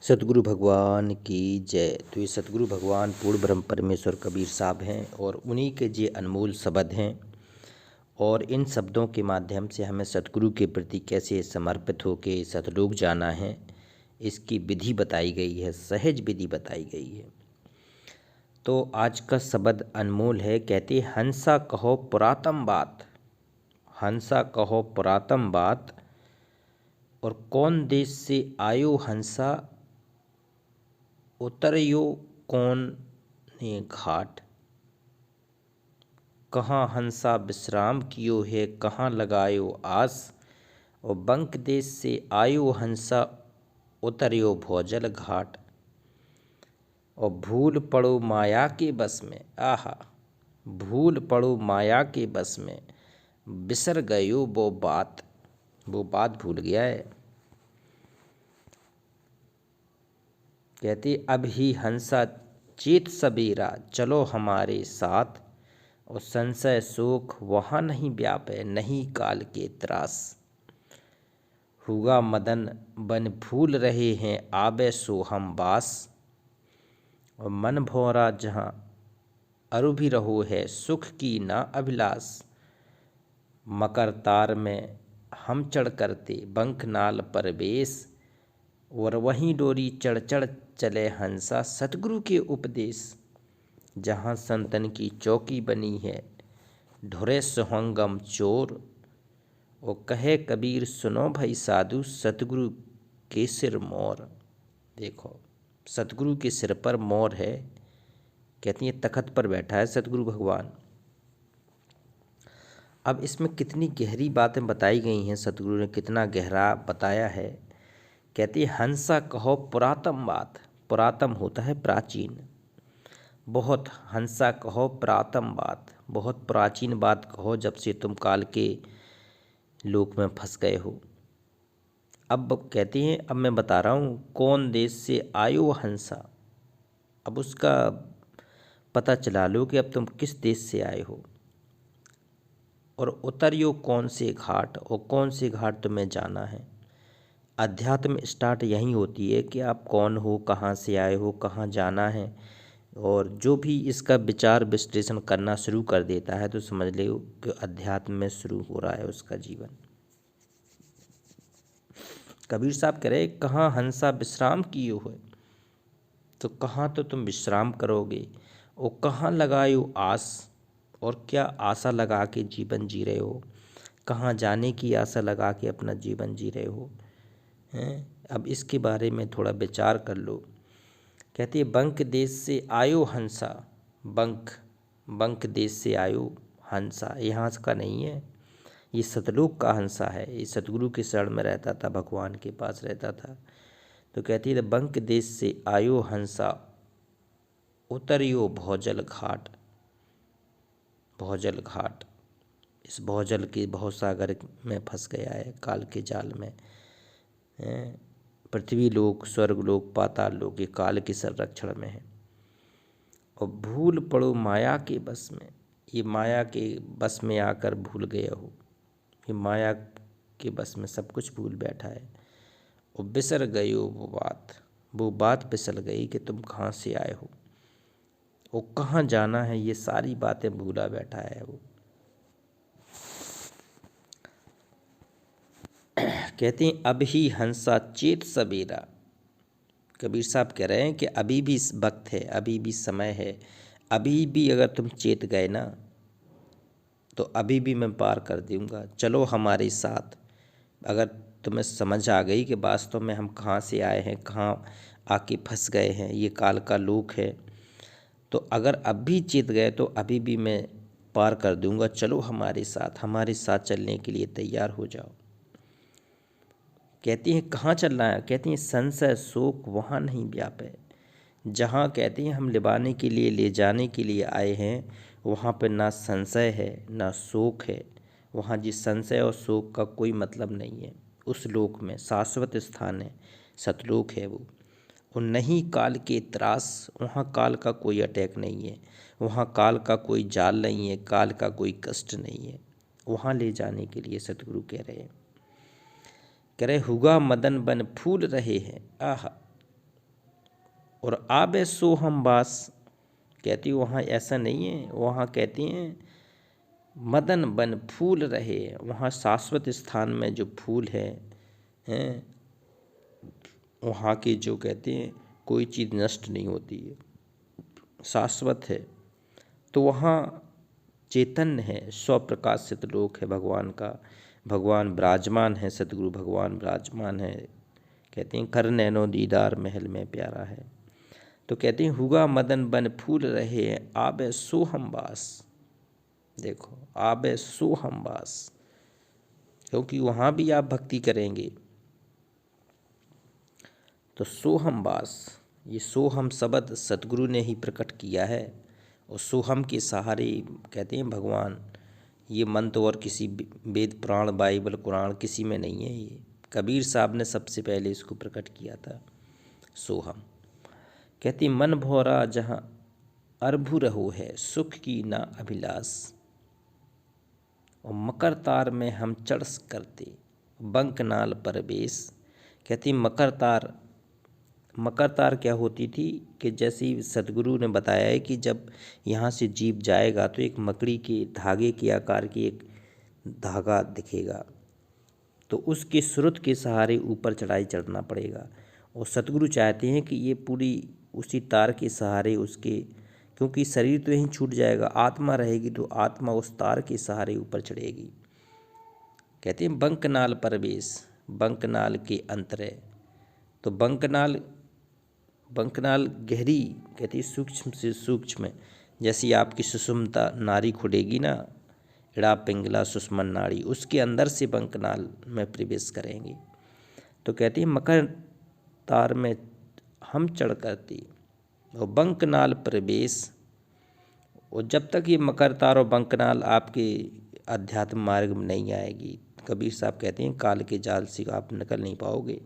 सतगुरु भगवान की जय। तो ये सतगुरु भगवान पूर्ण ब्रह्म परमेश्वर कबीर साहब हैं और उन्हीं के ये अनमोल शब्द हैं। और इन शब्दों के माध्यम से हमें सतगुरु के प्रति कैसे समर्पित होकर सतलोक जाना है, इसकी विधि बताई गई है, सहज विधि बताई गई है। तो आज का शब्द अनमोल है। कहते हंसा कहो पुरातन बात, हंसा कहो पुरातन बात, और कौन देश से आयो हंसा, उतरियो कौन ने घाट। कहाँ हंसा विश्राम कियो है, कहाँ लगायो आस, और बंक देश से आयो हंसा, उतरियो भोजल घाट। और भूल पड़ो माया के बस में, आहा, भूल पड़ो माया के बस में, बिसर गयो वो बात भूल गया है। कहती अब ही हंसा चेत सबेरा, चलो हमारे साथ, और संशय शोक वहाँ नहीं व्यापे, नहीं काल के त्रास। हुआ मदन बन भूल रहे हैं, आबे सो हम बास, और मन भौरा जहाँ अरु भी रहो है, सुख की ना अभिलाष। मकर तार में हम चढ़ करते, बंक नाल परवेश, और वहीं डोरी चढ़ चढ़ चले हंसा, सतगुरु के उपदेश। जहाँ संतन की चौकी बनी है, ढुरे सुहंगम चोर, और कहे कबीर सुनो भाई साधु, सतगुरु के सिर मोर। देखो, सतगुरु के सिर पर मोर है। कहती है तखत पर बैठा है सतगुरु भगवान। अब इसमें कितनी गहरी बातें बताई गई हैं, सतगुरु ने कितना गहरा बताया है। कहती है हंसा कहो पुरातन बात, पुरातन होता है प्राचीन, बहुत हंसा कहो पुरातन बात, बहुत प्राचीन बात कहो, जब से तुम काल के लोक में फंस गए हो। अब कहती हैं अब मैं बता रहा हूँ कौन देश से आयो हंसा। अब उसका पता चला लो कि अब तुम किस देश से आए हो, और उतरियो कौन से घाट, और कौन से घाट तुम्हें जाना है। अध्यात्म स्टार्ट यहीं होती है कि आप कौन हो, कहाँ से आए हो, कहाँ जाना है। और जो भी इसका विचार विश्लेषण करना शुरू कर देता है तो समझ लो कि अध्यात्म में शुरू हो रहा है उसका जीवन। कबीर साहब कह रहे कहाँ हंसा विश्राम किए हो, तो कहाँ तो तुम विश्राम करोगे, और कहाँ लगायो आस, और क्या आशा लगा के जीवन जी रहे हो, कहाँ जाने की आशा लगा के अपना जीवन जी रहे हो हैं। अब इसके बारे में थोड़ा विचार कर लो। कहती है बंक देश से आयो हंसा, बंक देश से आयो हंसा, यहाँ का नहीं है, ये सतलोक का हंसा है। ये सतगुरु के शरण में रहता था, भगवान के पास रहता था। तो कहती है बंक देश से आयो हंसा, उतरियो भोजल घाट। भोजल घाट, इस भोजल के भवसागर में फंस गया है, काल के जाल में। पृथ्वी लोक, स्वर्ग लोक, पाताल लोक, ये काल के संरक्षण में है। और भूल पड़ो माया के बस में, ये माया के बस में आकर भूल गए हो, ये माया के बस में सब कुछ भूल बैठा है। और बिसर गए हो वो बात फिसल गई कि तुम कहाँ से आए हो, वो कहाँ जाना है, ये सारी बातें भूला बैठा है वो। कहते हैं अब ही हंसा चेत सबेरा। कबीर साहब कह रहे हैं कि अभी भी वक्त है, अभी भी समय है, अभी भी अगर तुम चेत गए ना तो अभी भी मैं पार कर दूंगा, चलो हमारे साथ। अगर तुम्हें समझ आ गई कि वास्तव में हम कहाँ से आए हैं, कहाँ आके फंस गए हैं, ये काल का लोक है, तो अगर अब भी चेत गए तो अभी भी मैं पार कर दूंगा, चलो हमारे साथ चलने के लिए तैयार हो जाओ। कहती हैं कहाँ चलना है। कहती हैं संशय शोक वहाँ नहीं व्यापे, जहाँ कहती हैं हम लिबाने के लिए, ले जाने के लिए आए हैं, वहाँ पर ना संशय है ना शोक है। वहाँ जिस संशय और शोक का कोई मतलब नहीं है। उस लोक में शाश्वत स्थान है, सतलोक है वो। और नहीं काल के त्रास, वहाँ काल का कोई अटैक नहीं है, वहाँ काल का कोई जाल नहीं है, काल का कोई कष्ट नहीं है। वहाँ ले जाने के लिए सतगुरु कह रहे हुआ मदन बन फूल रहे हैं, आहा, और आबे सो हम बास, कहती वहाँ ऐसा नहीं है, वहाँ कहती हैं मदन बन फूल रहे, वहाँ शाश्वत स्थान में जो फूल है हैं, वहाँ की जो कहते हैं कोई चीज़ नष्ट नहीं होती है, शाश्वत है। तो वहाँ चैतन्य है, स्वप्रकाशित लोक है भगवान का, भगवान विराजमान है, सतगुरु भगवान विराजमान है। कहते हैं कर नैनो दीदार महल में प्यारा है। तो कहते हैं हुआ मदन बन फूल रहे, आबे सो हम बास। देखो आबे सो हम बास, क्योंकि वहाँ भी आप भक्ति करेंगे तो सोहम बास, ये सोहम शब्द सतगुरु ने ही प्रकट किया है। और सोहम के सहारे कहते हैं भगवान, ये मंत्र और किसी वेद पुराण बाइबल कुरान किसी में नहीं है, ये कबीर साहब ने सबसे पहले इसको प्रकट किया था। सोहम कहते मन भौरा जहाँ अरभु रहो है, सुख की ना अभिलाष। और मकर तार में हम चढ़ करते, बंकनाल परवेश। कहती मकर तार क्या होती थी कि जैसे ही सतगुरु ने बताया है कि जब यहाँ से जीव जाएगा तो एक मकड़ी के धागे के आकार की एक धागा दिखेगा, तो उसके स्रोत के सहारे ऊपर चढ़ाई चढ़ना पड़ेगा। और सतगुरु चाहते हैं कि ये पूरी उसी तार के सहारे उसके, क्योंकि शरीर तो यहीं छूट जाएगा, आत्मा रहेगी तो आत्मा उस तार के सहारे ऊपर चढ़ेगी। कहते हैं बंकनाल परवेश, बंकनाल के अंतरे। तो बंकनाल गहरी, कहती सूक्ष्म से सूक्ष्म, जैसी आपकी सुषुम्ना नाड़ी खुलेगी ना, इड़ा पिंगला सुषमन नाड़ी, उसके अंदर से बंकनाल में प्रवेश करेंगे। तो कहती है मकर तार में हम चढ़ करती और बंकनाल प्रवेश। और जब तक ये मकर तार और बंकनाल आपके अध्यात्म मार्ग में नहीं आएगी, कबीर साहब कहते हैं काल के जाल से आप निकल नहीं पाओगे।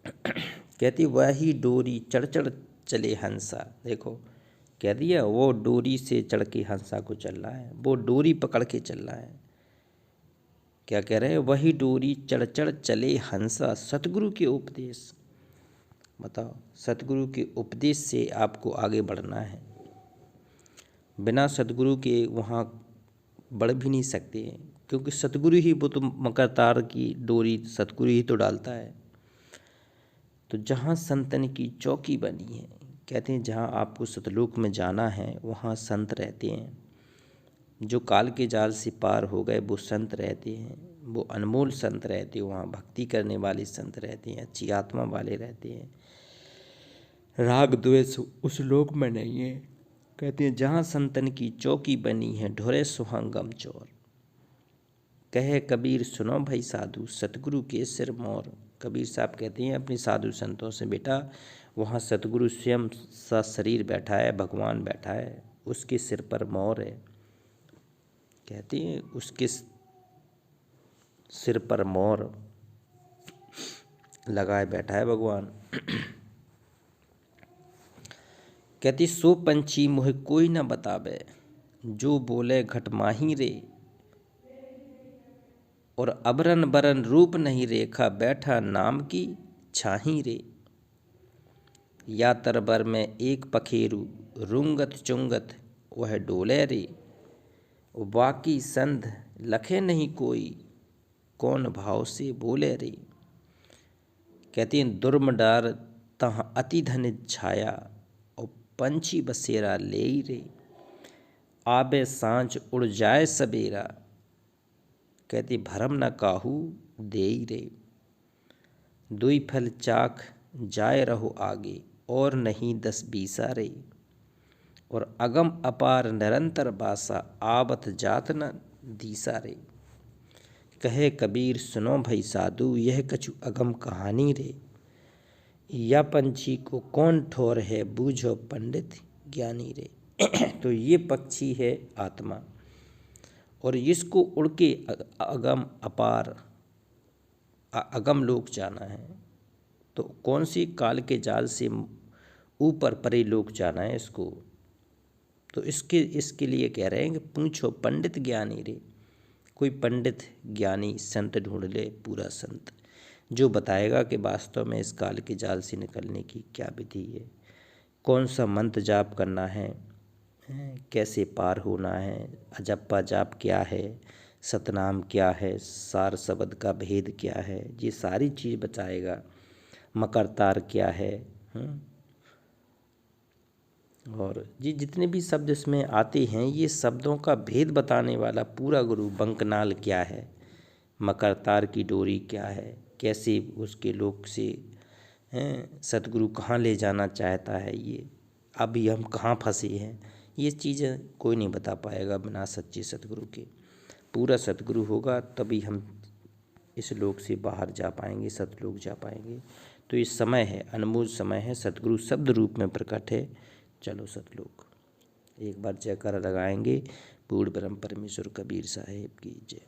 कहती वही डोरी चढ़ चढ़ चले हंसा। देखो कह दिया वो डोरी से चढ़ के हंसा को चल रहा है, वो डोरी पकड़ के चल रहा है। क्या कह रहे हैं, वही डोरी चढ़ चढ़ चले हंसा, सतगुरु के उपदेश। बताओ, सतगुरु के उपदेश से आपको आगे बढ़ना है, बिना सतगुरु के वहाँ बढ़ भी नहीं सकते, क्योंकि सतगुरु ही, वो तो मकर तार की डोरी सतगुरु ही तो डालता है। तो जहाँ संतन की चौकी बनी है, कहते हैं जहाँ आपको सतलोक में जाना है वहाँ संत रहते हैं, जो काल के जाल से पार हो गए वो संत रहते हैं, वो अनमोल संत रहते हैं, वहाँ भक्ति करने वाले संत रहते हैं, अच्छी आत्मा वाले रहते हैं, राग द्वेष उस लोक में नहीं है। कहते हैं जहाँ संतन की चौकी बनी है, ढोरे सुहांगम चोर। कहे कबीर सुनो भाई साधु, सतगुरु के सिर मोर। कबीर साहब कहते हैं अपने साधु संतों से, बेटा वहाँ सतगुरु स्वयं सा शरीर बैठा है, भगवान बैठा है, उसके सिर पर मोर है। कहते हैं उसके सिर पर मोर लगाए बैठा है भगवान। कहती सो पंछी मुझे कोई न बतावे, जो बोले घट माही रे। और अबरन बरन रूप नहीं रेखा, बैठा नाम की छाही रे। या तरबर में एक पखेरु, रुंगत चुंगत वह डोले रे। बाकी संध लखे नहीं कोई, कौन भाव से बोले रे। कहती हैं दुर्मडार तहाँ अति धन छाया, और पंछी बसेरा ले रे। आबे सांझ उड़ जाए सबेरा, कहती भरम न काहू दे रे। दुई फल चाख जाए रहो आगे, और नहीं 10-20 रे। और अगम अपार निरंतर बासा, आवत जात न दीसा रे। कहे कबीर सुनो भाई साधु, यह कछु अगम कहानी रे। या पंछी को कौन ठोर है, बूझो पंडित ज्ञानी रे। तो ये पक्षी है आत्मा, और इसको उड़ के अगम अपार अगम लोक जाना है। तो कौन सी काल के जाल से ऊपर परे लोक जाना है इसको। तो इसके लिए कह रहे हैं कि पूछो पंडित ज्ञानी रे। कोई पंडित ज्ञानी संत ढूंढ ले, पूरा संत जो बताएगा कि वास्तव में इस काल के जाल से निकलने की क्या विधि है, कौन सा मंत्र जाप करना है, कैसे पार होना है, अजप्पा जाप क्या है, सतनाम क्या है, सार शब्द का भेद क्या है, ये सारी चीज़ बताएगा। मकर तार क्या है, और ये जितने भी शब्द इसमें आते हैं ये शब्दों का भेद बताने वाला पूरा गुरु। बंकनाल क्या है, मकर तार की डोरी क्या है, कैसे उसके लोक से सतगुरु कहाँ ले जाना चाहता है, ये अभी हम कहाँ फंसे हैं, ये चीज़ें कोई नहीं बता पाएगा बिना सच्चे सतगुरु के। पूरा सतगुरु होगा तभी हम इस लोक से बाहर जा पाएंगे, सतलोक जा पाएंगे। तो ये समय है, अनमोल समय है, सतगुरु शब्द रूप में प्रकट है। चलो सतलोक एक बार जयकारा लगाएंगे। पूर्ण ब्रह्म परमेश्वर कबीर साहेब की जय।